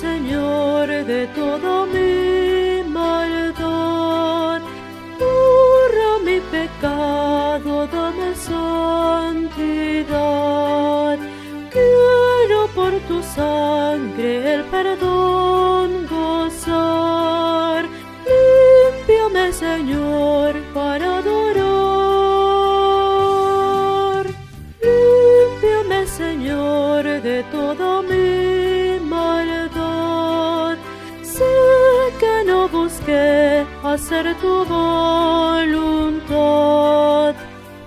Señor, de toda mi maldad. Borra mi pecado, dame santidad. Quiero por tu sangre el perdón gozar. Límpiame, Señor, para adorar. Límpiame, Señor, de toda mi maldad. Sé que no busqué hacer tu voluntad.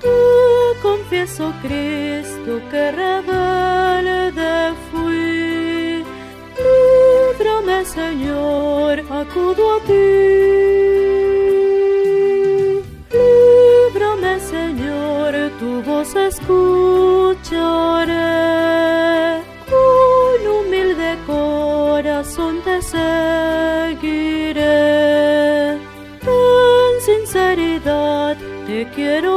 Te confieso, Cristo, que rebelde fui. Líbrame, Señor, acudo a ti. Líbrame, Señor, tu voz escucharé. Con humilde corazón te seguiré. En sinceridad te quiero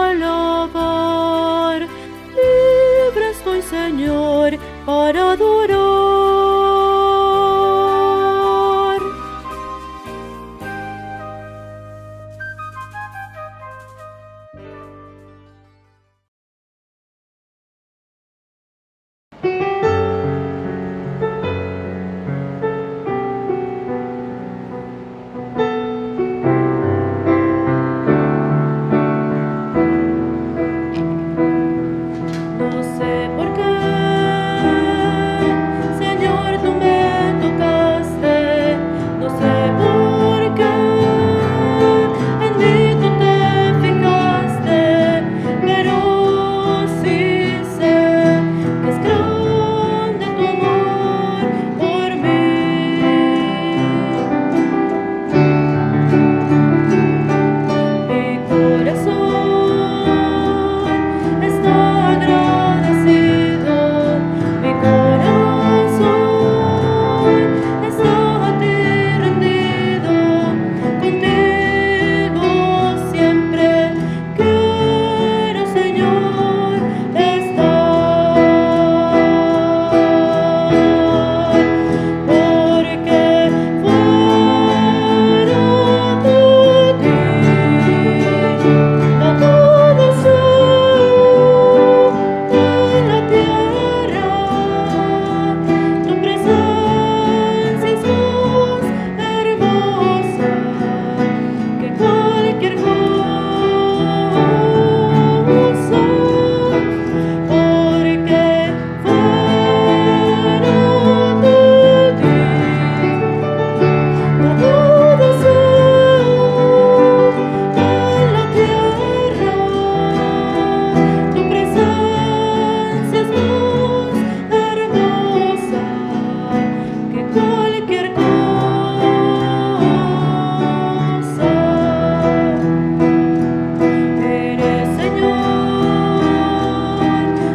alabar. Libre estoy, Señor, para adorar. No sé por qué, Señor, tú me tocaste. No sé por qué en mí tú te fijaste, pero sí sé que es grande tu amor por mí. Mi corazón está agradecido, mi corazón está a ti rendido. Contigo siempre quiero, Señor, estar, porque fuera de ti nada deseo en la tierra. Tu presencia es más hermosa que cualquier cosa, porque fuera de ti nada deseo en la tierra. Tu presencia es más hermosa que cualquier cosa. Eres, Señor,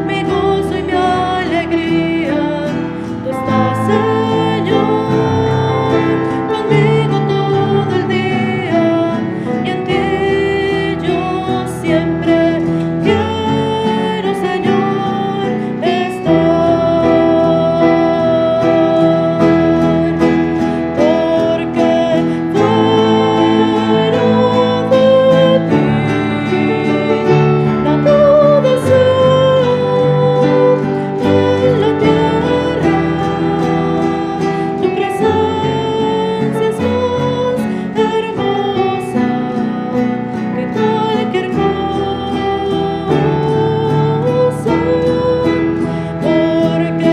mi gozo y mi alegría. Tú estás, Señor, conmigo todo el día, y en ti yo siempre quiero, Señor, estar, porque fuera de ti nada deseo en la tierra. Tu presencia es más hermosa que cualquier cosa, porque fuera de ti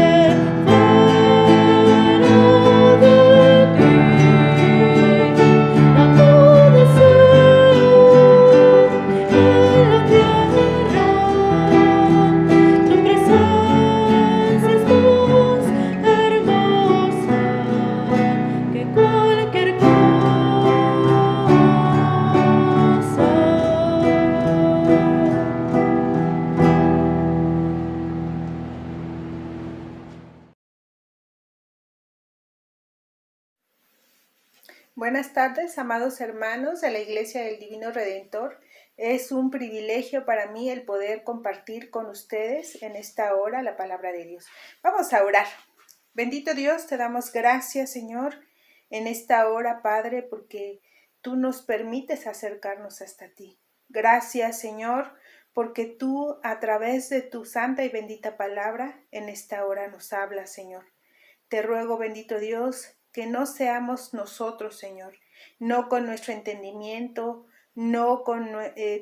nada deseo en la tierra. Tu presencia es más hermosa que cualquier cosa. Buenas tardes, amados hermanos de la Iglesia del Divino Redentor. Es un privilegio para mí el poder compartir con ustedes en esta hora la palabra de Dios. Vamos a orar. Bendito Dios, te damos gracias, Señor, en esta hora, Padre, porque tú nos permites acercarnos hasta ti. Gracias, Señor, porque tú a través de tu santa y bendita palabra en esta hora nos hablas, Señor. Te ruego, bendito Dios, que no seamos nosotros, Señor, no con nuestro entendimiento, no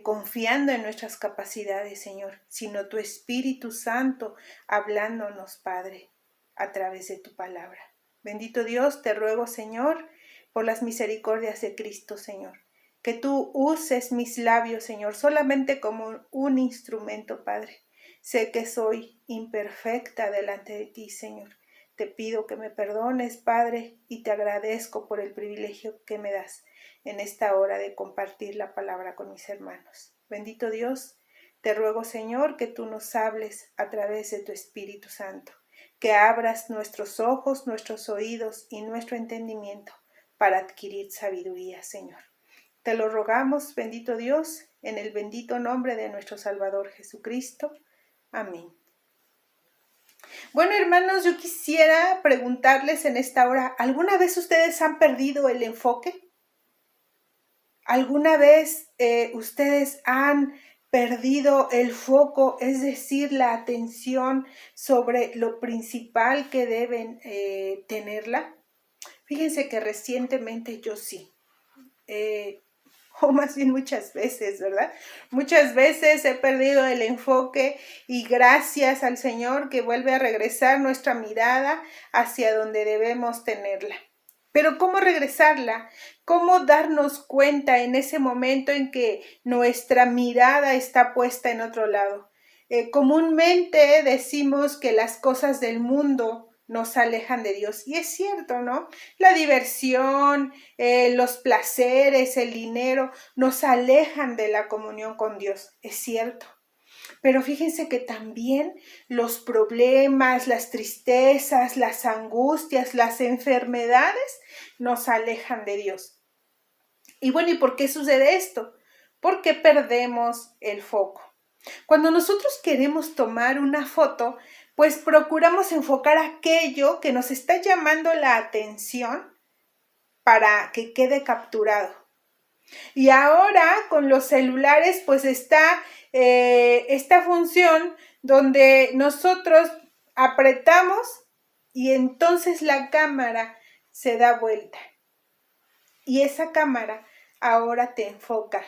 confiando en nuestras capacidades, Señor, sino tu Espíritu Santo hablándonos, Padre, a través de tu palabra. Bendito Dios, te ruego, Señor, por las misericordias de Cristo, Señor, que tú uses mis labios, Señor, solamente como un instrumento, Padre. Sé que soy imperfecta delante de ti, Señor. Te pido que me perdones, Padre, y te agradezco por el privilegio que me das en esta hora de compartir la palabra con mis hermanos. Bendito Dios, te ruego, Señor, que tú nos hables a través de tu Espíritu Santo, que abras nuestros ojos, nuestros oídos y nuestro entendimiento para adquirir sabiduría, Señor. Te lo rogamos, bendito Dios, en el bendito nombre de nuestro Salvador Jesucristo. Amén. Bueno, hermanos, yo quisiera preguntarles en esta hora, ¿alguna vez ustedes han perdido el enfoque? ¿Alguna vez ustedes han perdido el foco, es decir, la atención sobre lo principal que deben tenerla? Fíjense que recientemente yo sí. O más bien muchas veces, ¿verdad? Muchas veces he perdido el enfoque y gracias al Señor que vuelve a regresar nuestra mirada hacia donde debemos tenerla. Pero ¿cómo regresarla? ¿Cómo darnos cuenta en ese momento en que nuestra mirada está puesta en otro lado? Comúnmente decimos que las cosas del mundo nos alejan de Dios. Y es cierto, ¿no? La diversión, los placeres, el dinero, nos alejan de la comunión con Dios. Es cierto. Pero fíjense que también los problemas, las tristezas, las angustias, las enfermedades nos alejan de Dios. Y bueno, ¿y por qué sucede esto? Porque perdemos el foco. Cuando nosotros queremos tomar una foto, pues procuramos enfocar aquello que nos está llamando la atención para que quede capturado. Y ahora con los celulares pues está esta función donde nosotros apretamos y entonces la cámara se da vuelta. Y esa cámara ahora te enfoca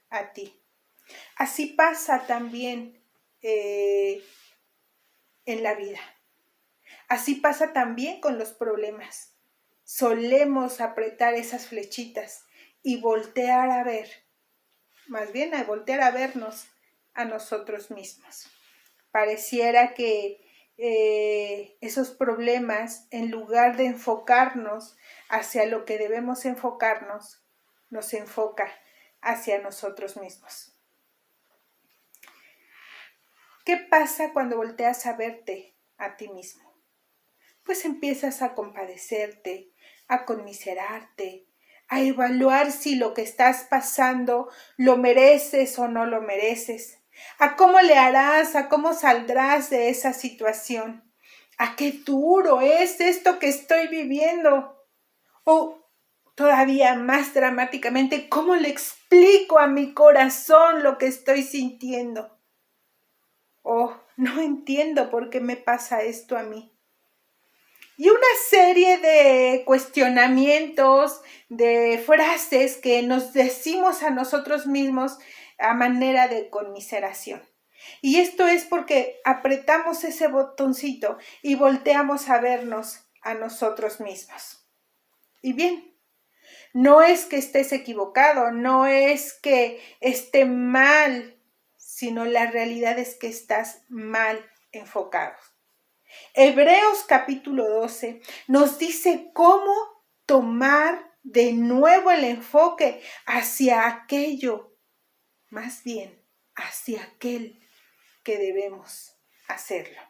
a ti. Así pasa también en la vida. Así pasa también con los problemas. Solemos apretar esas flechitas y voltear a ver, más bien a voltear a vernos a nosotros mismos. Pareciera que esos problemas, en lugar de enfocarnos hacia lo que debemos enfocarnos, nos enfoca hacia nosotros mismos. ¿Qué pasa cuando volteas a verte a ti mismo? Pues empiezas a compadecerte, a conmiserarte, a evaluar si lo que estás pasando lo mereces o no lo mereces, a cómo le harás, a cómo saldrás de esa situación, a qué duro es esto que estoy viviendo, o todavía más dramáticamente, cómo le explico a mi corazón lo que estoy sintiendo. Oh, no entiendo por qué me pasa esto a mí. Y una serie de cuestionamientos, de frases que nos decimos a nosotros mismos a manera de conmiseración. Y esto es porque apretamos ese botoncito y volteamos a vernos a nosotros mismos. Y bien, no es que estés equivocado, no es que esté mal, sino la realidad es que estás mal enfocado. Hebreos capítulo 12 nos dice cómo tomar de nuevo el enfoque hacia aquello, más bien hacia aquel que debemos hacerlo.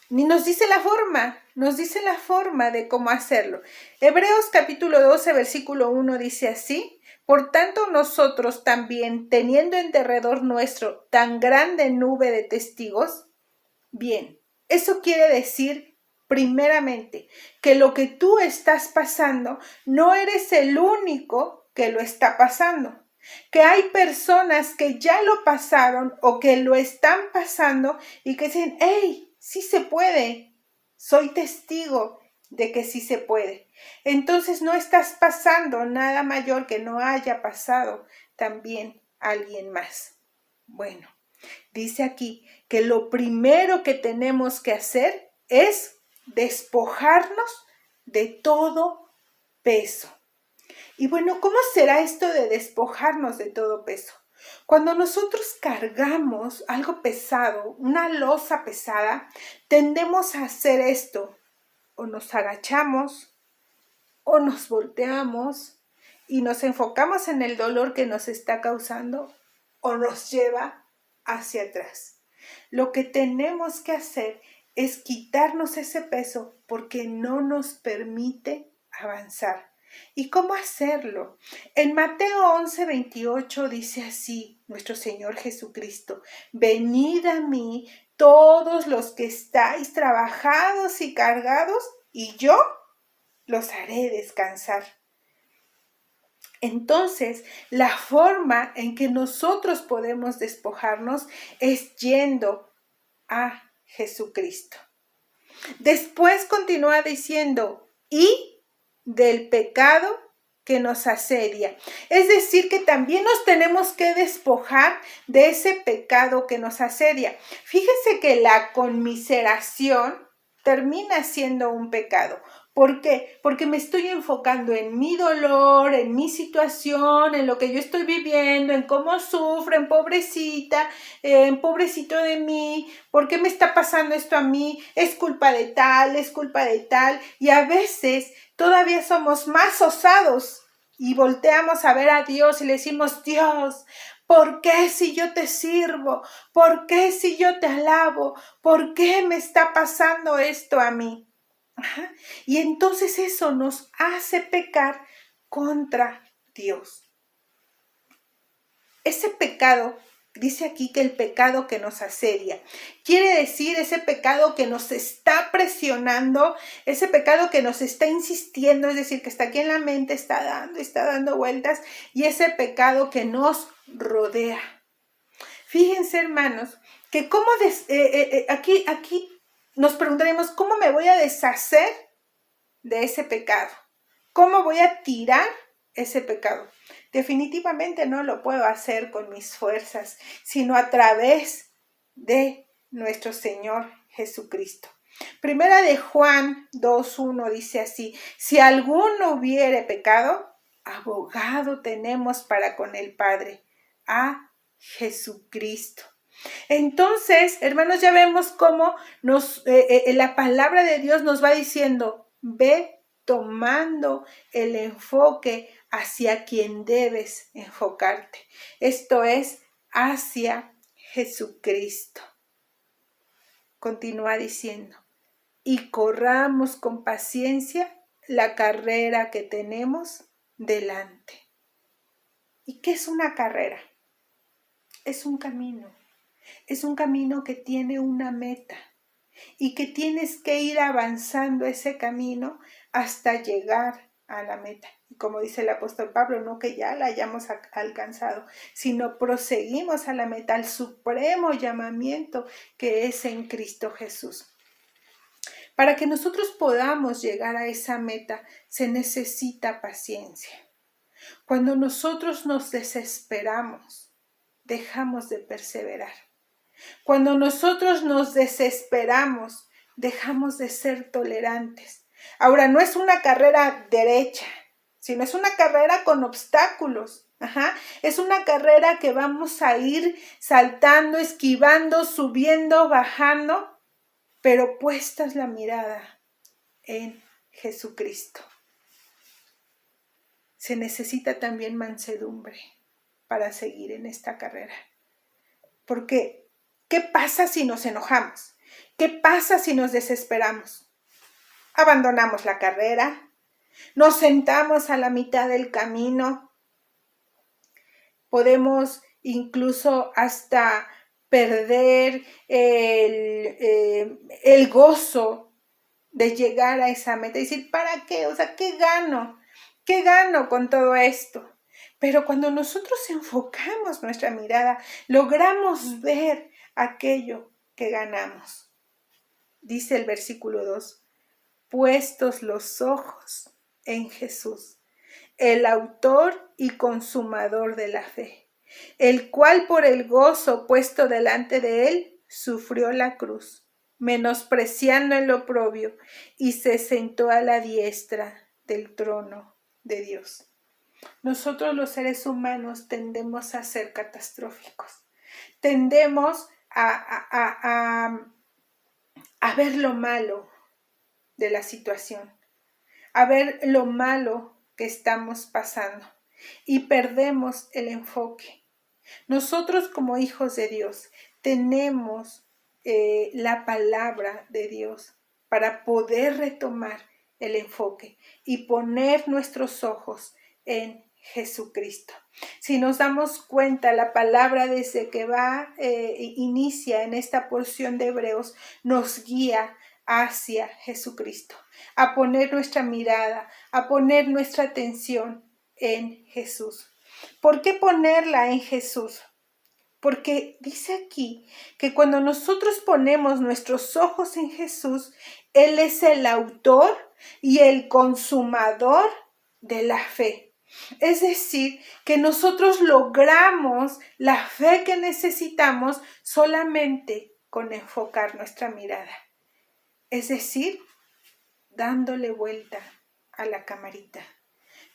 Ni nos dice la forma de cómo hacerlo. Hebreos capítulo 12 versículo 1 dice así: por tanto nosotros también, teniendo en derredor nuestro tan grande nube de testigos, bien, eso quiere decir primeramente, que lo que tú estás pasando no eres el único que lo está pasando, que hay personas que ya lo pasaron o que lo están pasando y que dicen, hey, sí se puede, soy testigo de que sí se puede. Entonces no estás pasando nada mayor que no haya pasado también alguien más. Bueno, dice aquí que lo primero que tenemos que hacer es despojarnos de todo peso. Y bueno, ¿cómo será esto de despojarnos de todo peso? Cuando nosotros cargamos algo pesado, una losa pesada, tendemos a hacer esto. O nos agachamos, o nos volteamos y nos enfocamos en el dolor que nos está causando, o nos lleva hacia atrás. Lo que tenemos que hacer es quitarnos ese peso porque no nos permite avanzar. ¿Y cómo hacerlo? En Mateo 11:28 dice así nuestro Señor Jesucristo: venid a mí todos los que estáis trabajados y cargados, y yo los haré descansar. Entonces, la forma en que nosotros podemos despojarnos es yendo a Jesucristo. Después continúa diciendo, y del pecado que nos asedia. Es decir, que también nos tenemos que despojar de ese pecado que nos asedia. Fíjese que la conmiseración termina siendo un pecado. ¿Por qué? Porque me estoy enfocando en mi dolor, en mi situación, en lo que yo estoy viviendo, en cómo sufro, en pobrecita, en pobrecito de mí, ¿por qué me está pasando esto a mí? Es culpa de tal, es culpa de tal. Y a veces todavía somos más osados y volteamos a ver a Dios y le decimos, Dios, ¿por qué si yo te sirvo? ¿Por qué si yo te alabo? ¿Por qué me está pasando esto a mí? Ajá. Y entonces eso nos hace pecar contra Dios. Ese pecado, dice aquí que el pecado que nos asedia, quiere decir ese pecado que nos está presionando, ese pecado que nos está insistiendo, es decir, que está aquí en la mente, está dando vueltas, y ese pecado que nos rodea. Fíjense, hermanos, que aquí nos preguntaremos, ¿cómo me voy a deshacer de ese pecado? ¿Cómo voy a tirar ese pecado? Definitivamente no lo puedo hacer con mis fuerzas, sino a través de nuestro Señor Jesucristo. Primera de Juan 2:1 dice así: si alguno hubiere pecado, abogado tenemos para con el Padre, a Jesucristo. Entonces, hermanos, ya vemos cómo la palabra de Dios nos va diciendo, ve tomando el enfoque hacia quien debes enfocarte. Esto es, hacia Jesucristo. Continúa diciendo, y corramos con paciencia la carrera que tenemos delante. ¿Y qué es una carrera? Es un camino. Es un camino que tiene una meta y que tienes que ir avanzando ese camino hasta llegar a la meta. Y como dice el apóstol Pablo, no que ya la hayamos alcanzado, sino proseguimos a la meta, al supremo llamamiento que es en Cristo Jesús. Para que nosotros podamos llegar a esa meta, se necesita paciencia. Cuando nosotros nos desesperamos, dejamos de perseverar. Cuando nosotros nos desesperamos, dejamos de ser tolerantes. Ahora, no es una carrera derecha, sino es una carrera con obstáculos. Es una carrera que vamos a ir saltando, esquivando, subiendo, bajando, pero puestas la mirada en Jesucristo. Se necesita también mansedumbre para seguir en esta carrera. Porque ¿qué pasa si nos enojamos? ¿Qué pasa si nos desesperamos? Abandonamos la carrera, nos sentamos a la mitad del camino, podemos incluso hasta perder el gozo de llegar a esa meta y decir, ¿para qué? O sea, ¿qué gano? ¿Qué gano con todo esto? Pero cuando nosotros enfocamos nuestra mirada, logramos ver aquello que ganamos. Dice el versículo 2, puestos los ojos en Jesús, el autor y consumador de la fe, el cual por el gozo puesto delante de él sufrió la cruz, menospreciando el oprobio, y se sentó a la diestra del trono de Dios. Nosotros los seres humanos tendemos a ser catastróficos, tendemos a ver lo malo de la situación, a ver lo malo que estamos pasando y perdemos el enfoque. Nosotros como hijos de Dios tenemos la palabra de Dios para poder retomar el enfoque y poner nuestros ojos en Jesucristo. Si nos damos cuenta, la palabra desde que inicia en esta porción de Hebreos, nos guía hacia Jesucristo, a poner nuestra mirada, a poner nuestra atención en Jesús. ¿Por qué ponerla en Jesús? Porque dice aquí que cuando nosotros ponemos nuestros ojos en Jesús, Él es el autor y el consumador de la fe. Es decir, que nosotros logramos la fe que necesitamos solamente con enfocar nuestra mirada. Es decir, dándole vuelta a la camarita.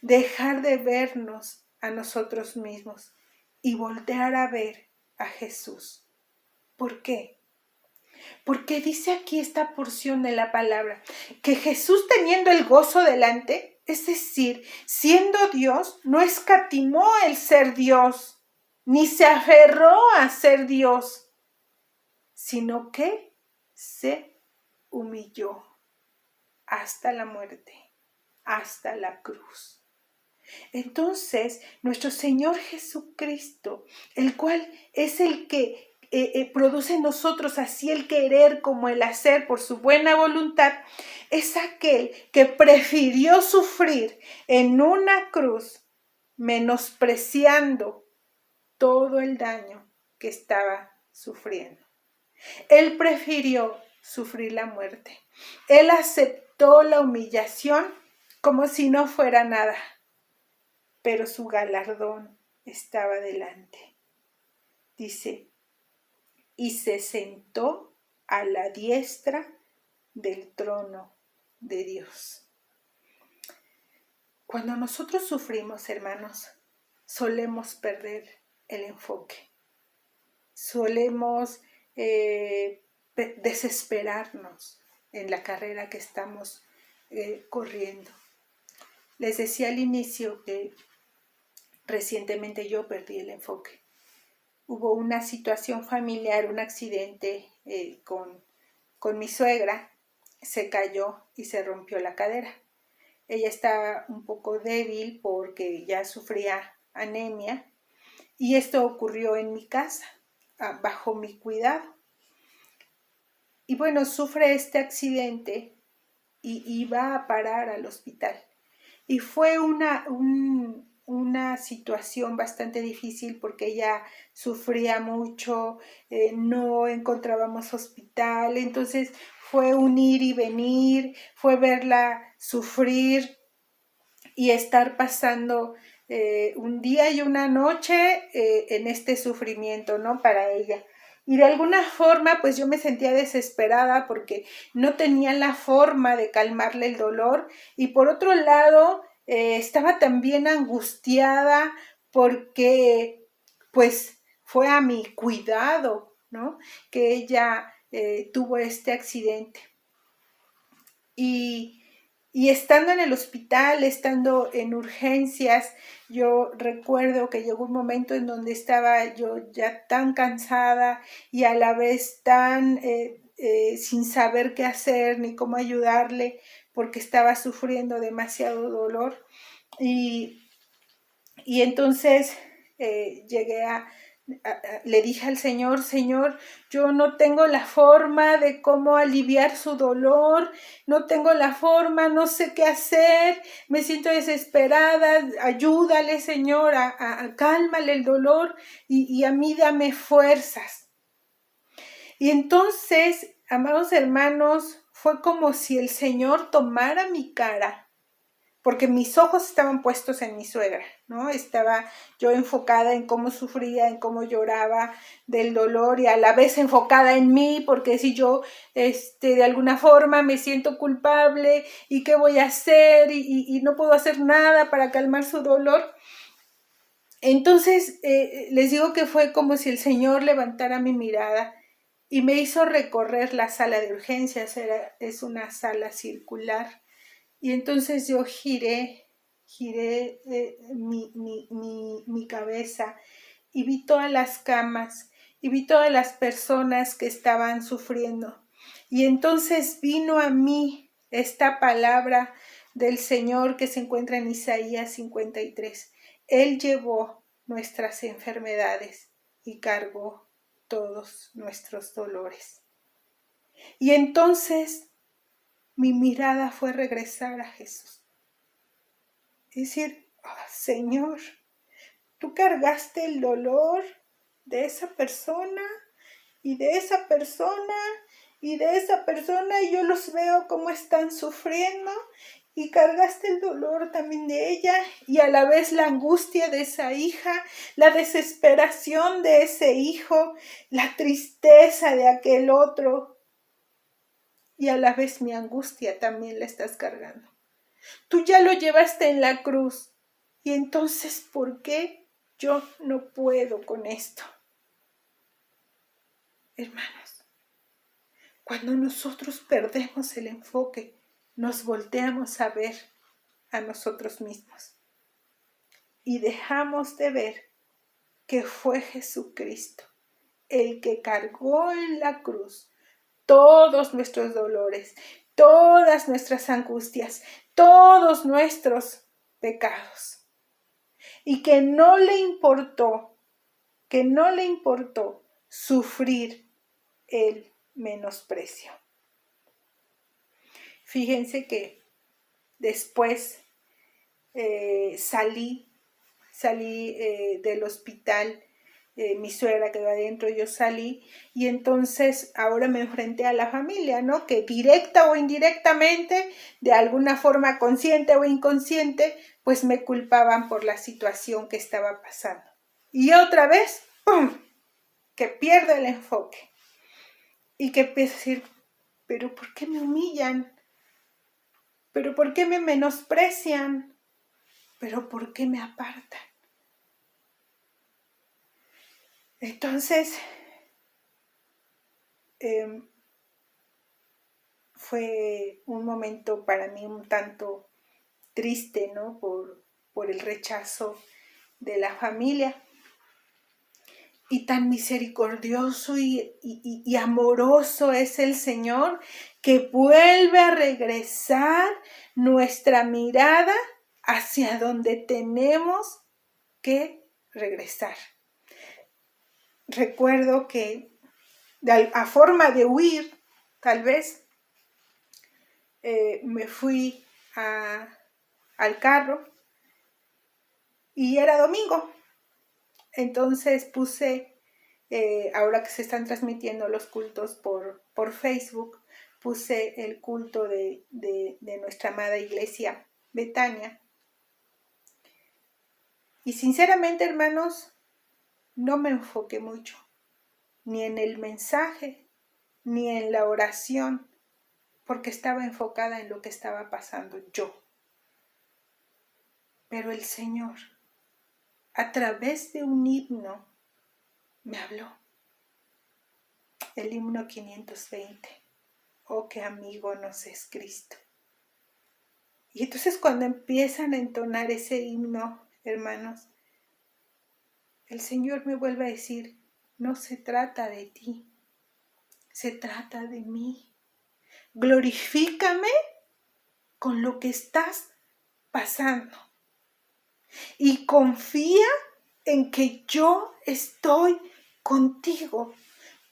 Dejar de vernos a nosotros mismos y voltear a ver a Jesús. ¿Por qué? Porque dice aquí esta porción de la palabra que Jesús, teniendo el gozo delante, es decir, siendo Dios, no escatimó el ser Dios, ni se aferró a ser Dios, sino que se humilló hasta la muerte, hasta la cruz. Entonces, nuestro Señor Jesucristo, el cual es el que produce en nosotros así el querer como el hacer por su buena voluntad, es aquel que prefirió sufrir en una cruz, menospreciando todo el daño que estaba sufriendo. Él prefirió sufrir la muerte. Él aceptó la humillación como si no fuera nada, pero su galardón estaba delante. Dice, y se sentó a la diestra del trono de Dios. Cuando nosotros sufrimos, hermanos, solemos perder el enfoque. Solemos desesperarnos en la carrera que estamos corriendo. Les decía al inicio que recientemente yo perdí el enfoque. Hubo una situación familiar, un accidente con mi suegra, se cayó y se rompió la cadera. Ella estaba un poco débil porque ya sufría anemia y esto ocurrió en mi casa, bajo mi cuidado. Y bueno, sufre este accidente y va a parar al hospital. Y fue una situación bastante difícil porque ella sufría mucho, no encontrábamos hospital, entonces fue un ir y venir, fue verla sufrir y estar pasando un día y una noche en este sufrimiento, ¿no? Para ella. Y de alguna forma, pues yo me sentía desesperada porque no tenía la forma de calmarle el dolor. Y por otro lado, estaba también angustiada porque, pues, fue a mi cuidado, ¿no? Que ella tuvo este accidente. Y estando en el hospital, estando en urgencias, yo recuerdo que llegó un momento en donde estaba yo ya tan cansada y a la vez tan sin saber qué hacer ni cómo ayudarle porque estaba sufriendo demasiado dolor. Y entonces llegué le dije al Señor, Señor, yo no tengo la forma de cómo aliviar su dolor, no tengo la forma, no sé qué hacer, me siento desesperada, ayúdale, Señor, cálmale el dolor y a mí dame fuerzas. Y entonces, amados hermanos, fue como si el Señor tomara mi cara, porque mis ojos estaban puestos en mi suegra, ¿no? Estaba yo enfocada en cómo sufría, en cómo lloraba del dolor y a la vez enfocada en mí, porque si yo de alguna forma me siento culpable y qué voy a hacer y no puedo hacer nada para calmar su dolor. Entonces les digo que fue como si el Señor levantara mi mirada y me hizo recorrer la sala de urgencias, es una sala circular. Y entonces yo giré mi cabeza y vi todas las camas y vi todas las personas que estaban sufriendo. Y entonces vino a mí esta palabra del Señor que se encuentra en Isaías 53. Él llevó nuestras enfermedades y cargó todos nuestros dolores. Y entonces mi mirada fue regresar a Jesús. Es decir, Señor, tú cargaste el dolor de esa persona y de esa persona y de esa persona y yo los veo como están sufriendo y cargaste el dolor también de ella y a la vez la angustia de esa hija, la desesperación de ese hijo, la tristeza de aquel otro. Y a la vez mi angustia también la estás cargando. Tú ya lo llevaste en la cruz. Y entonces, ¿por qué yo no puedo con esto? Hermanos, cuando nosotros perdemos el enfoque, nos volteamos a ver a nosotros mismos. Y dejamos de ver que fue Jesucristo el que cargó en la cruz todos nuestros dolores, todas nuestras angustias, todos nuestros pecados. Y que no le importó sufrir el menosprecio. Fíjense que después salí del hospital. Mi suegra quedó adentro, yo salí y entonces ahora me enfrenté a la familia, ¿no? Que directa o indirectamente, de alguna forma consciente o inconsciente, pues me culpaban por la situación que estaba pasando. Y otra vez, ¡pum!, que pierdo el enfoque y que empiezo a decir, ¿pero por qué me humillan? ¿Pero por qué me menosprecian? ¿Pero por qué me apartan? Entonces, fue un momento para mí un tanto triste, ¿no? Por el rechazo de la familia. Y tan misericordioso y amoroso es el Señor que vuelve a regresar nuestra mirada hacia donde tenemos que regresar. Recuerdo que a forma de huir, tal vez, me fui al carro y era domingo. Entonces puse, ahora que se están transmitiendo los cultos por Facebook, puse el culto de nuestra amada iglesia Betania. Y sinceramente, hermanos, no me enfoqué mucho, ni en el mensaje, ni en la oración, porque estaba enfocada en lo que estaba pasando yo. Pero el Señor, a través de un himno, me habló. El himno 520. Oh, qué amigo nos es Cristo. Y entonces cuando empiezan a entonar ese himno, hermanos, el Señor me vuelve a decir, no se trata de ti, se trata de mí. Glorifícame con lo que estás pasando. Y confía en que yo estoy contigo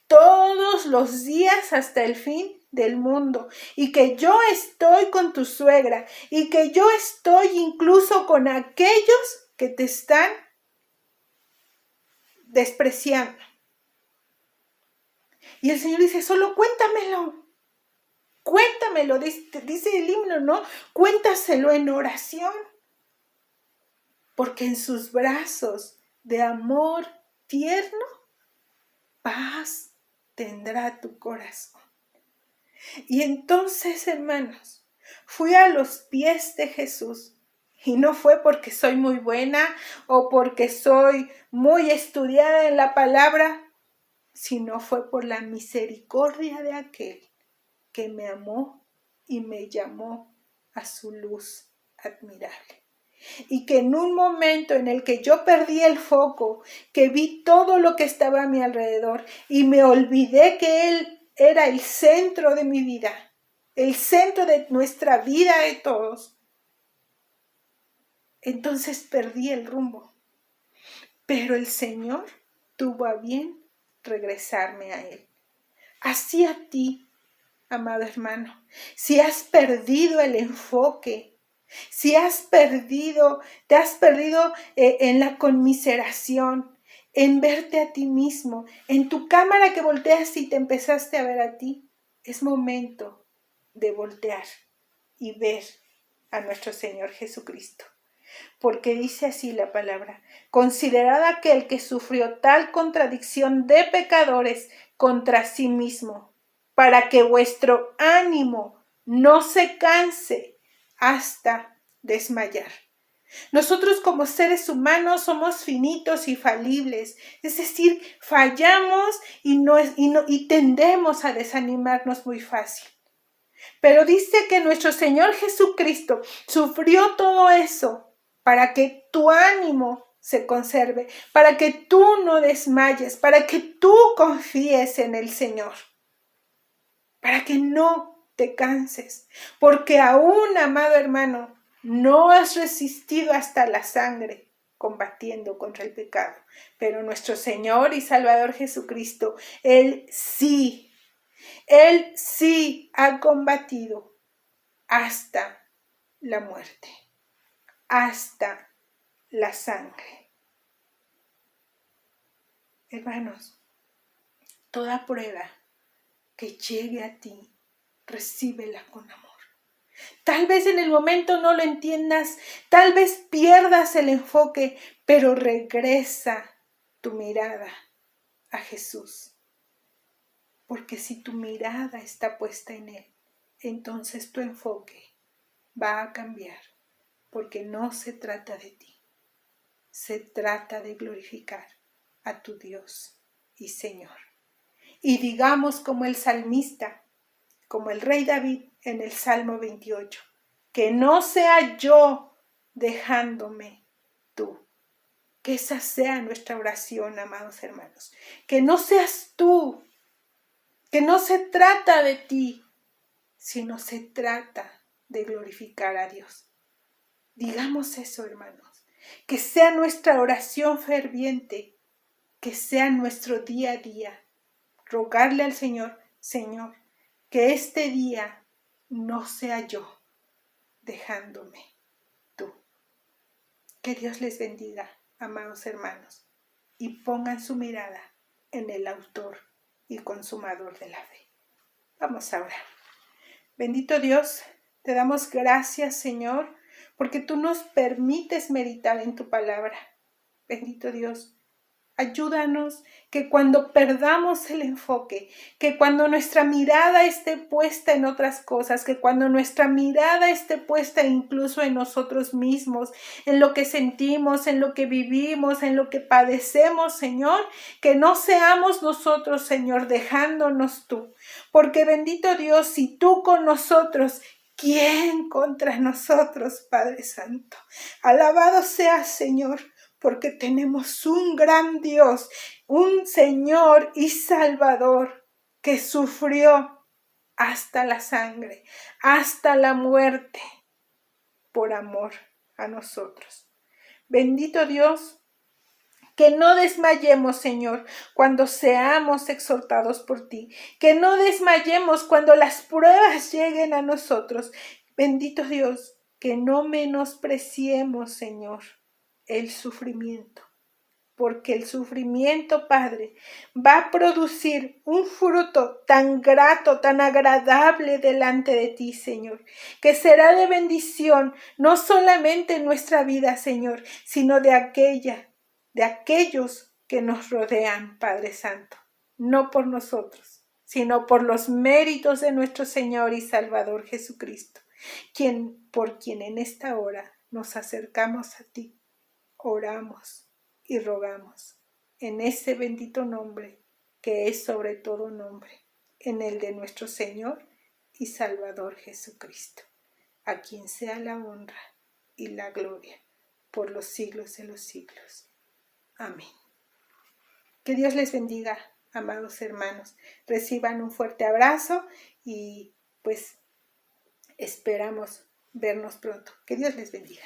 todos los días hasta el fin del mundo, y que yo estoy con tu suegra, y que yo estoy incluso con aquellos que te están despreciando. Y el Señor dice, solo cuéntamelo, dice el himno, ¿no? Cuéntaselo en oración, porque en sus brazos de amor tierno, paz tendrá tu corazón. Y entonces, hermanos, fui a los pies de Jesús, y no fue porque soy muy buena o porque soy muy estudiada en la palabra, sino fue por la misericordia de aquel que me amó y me llamó a su luz admirable. Y que en un momento en el que yo perdí el foco, que vi todo lo que estaba a mi alrededor y me olvidé que Él era el centro de mi vida, el centro de nuestra vida de todos, entonces perdí el rumbo. Pero el Señor tuvo a bien regresarme a Él. Así a ti, amado hermano, si has perdido el enfoque, si te has perdido en la conmiseración, en verte a ti mismo, en tu cámara que volteas y te empezaste a ver a ti, es momento de voltear y ver a nuestro Señor Jesucristo. Porque dice así la palabra: considerad aquel que sufrió tal contradicción de pecadores contra sí mismo, para que vuestro ánimo no se canse hasta desmayar. Nosotros como seres humanos somos finitos y falibles, es decir, fallamos y tendemos a desanimarnos muy fácil. Pero dice que nuestro Señor Jesucristo sufrió todo eso para que tu ánimo se conserve, para que tú no desmayes, para que tú confíes en el Señor, para que no te canses, porque aún, amado hermano, no has resistido hasta la sangre combatiendo contra el pecado, pero nuestro Señor y Salvador Jesucristo, Él sí ha combatido hasta la muerte, hasta la sangre. Hermanos, toda prueba que llegue a ti, recíbela con amor. Tal vez en el momento no lo entiendas, tal vez pierdas el enfoque, pero regresa tu mirada a Jesús. Porque si tu mirada está puesta en Él, entonces tu enfoque va a cambiar, porque no se trata de ti, se trata de glorificar a tu Dios y Señor. Y digamos como el salmista, como el rey David en el Salmo 28, que no sea yo dejándome tú. Que esa sea nuestra oración, amados hermanos. Que no seas tú, que no se trata de ti, sino se trata de glorificar a Dios. Digamos eso, hermanos. Que sea nuestra oración ferviente, que sea nuestro día a día. Rogarle al Señor, Señor, que este día no sea yo dejándome tú. Que Dios les bendiga, amados hermanos, y pongan su mirada en el autor y consumador de la fe. Vamos a orar. Bendito Dios, te damos gracias, Señor, porque tú nos permites meditar en tu palabra. Bendito Dios, ayúdanos que cuando perdamos el enfoque, que cuando nuestra mirada esté puesta en otras cosas, que cuando nuestra mirada esté puesta incluso en nosotros mismos, en lo que sentimos, en lo que vivimos, en lo que padecemos, Señor, que no seamos nosotros, Señor, dejándonos tú. Porque bendito Dios, si tú con nosotros, ¿quién contra nosotros, Padre Santo? Alabado seas, Señor, porque tenemos un gran Dios, un Señor y Salvador que sufrió hasta la sangre, hasta la muerte, por amor a nosotros. Bendito Dios, Que no desmayemos, Señor, cuando seamos exhortados por ti. Que no desmayemos cuando las pruebas lleguen a nosotros. Bendito Dios, que no menospreciemos, Señor, el sufrimiento. Porque el sufrimiento, Padre, va a producir un fruto tan grato, tan agradable delante de ti, Señor, que será de bendición, no solamente en nuestra vida, Señor, sino de aquellos que nos rodean, Padre Santo, no por nosotros, sino por los méritos de nuestro Señor y Salvador Jesucristo, por quien en esta hora nos acercamos a ti, oramos y rogamos en ese bendito nombre que es sobre todo nombre, en el de nuestro Señor y Salvador Jesucristo, a quien sea la honra y la gloria por los siglos de los siglos. Amén. Que Dios les bendiga, amados hermanos. Reciban un fuerte abrazo y pues esperamos vernos pronto. Que Dios les bendiga.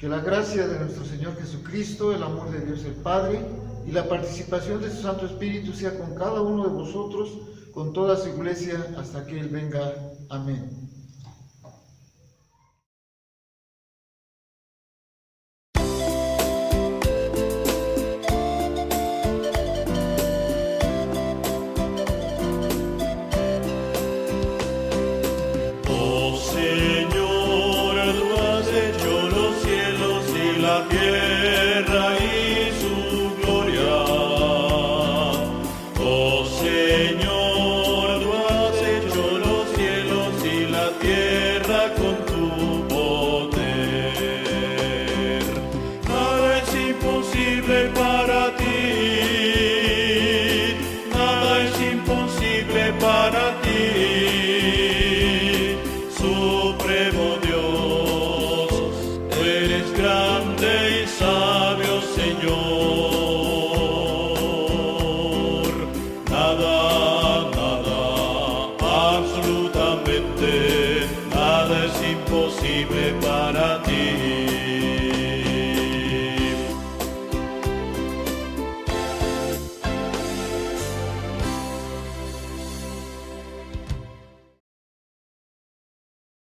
Que la gracia de nuestro Señor Jesucristo, el amor de Dios el Padre y la participación de su Santo Espíritu sea con cada uno de vosotros, con toda su iglesia, hasta que Él venga. Amén. Señor, tú has hecho los cielos y la tierra.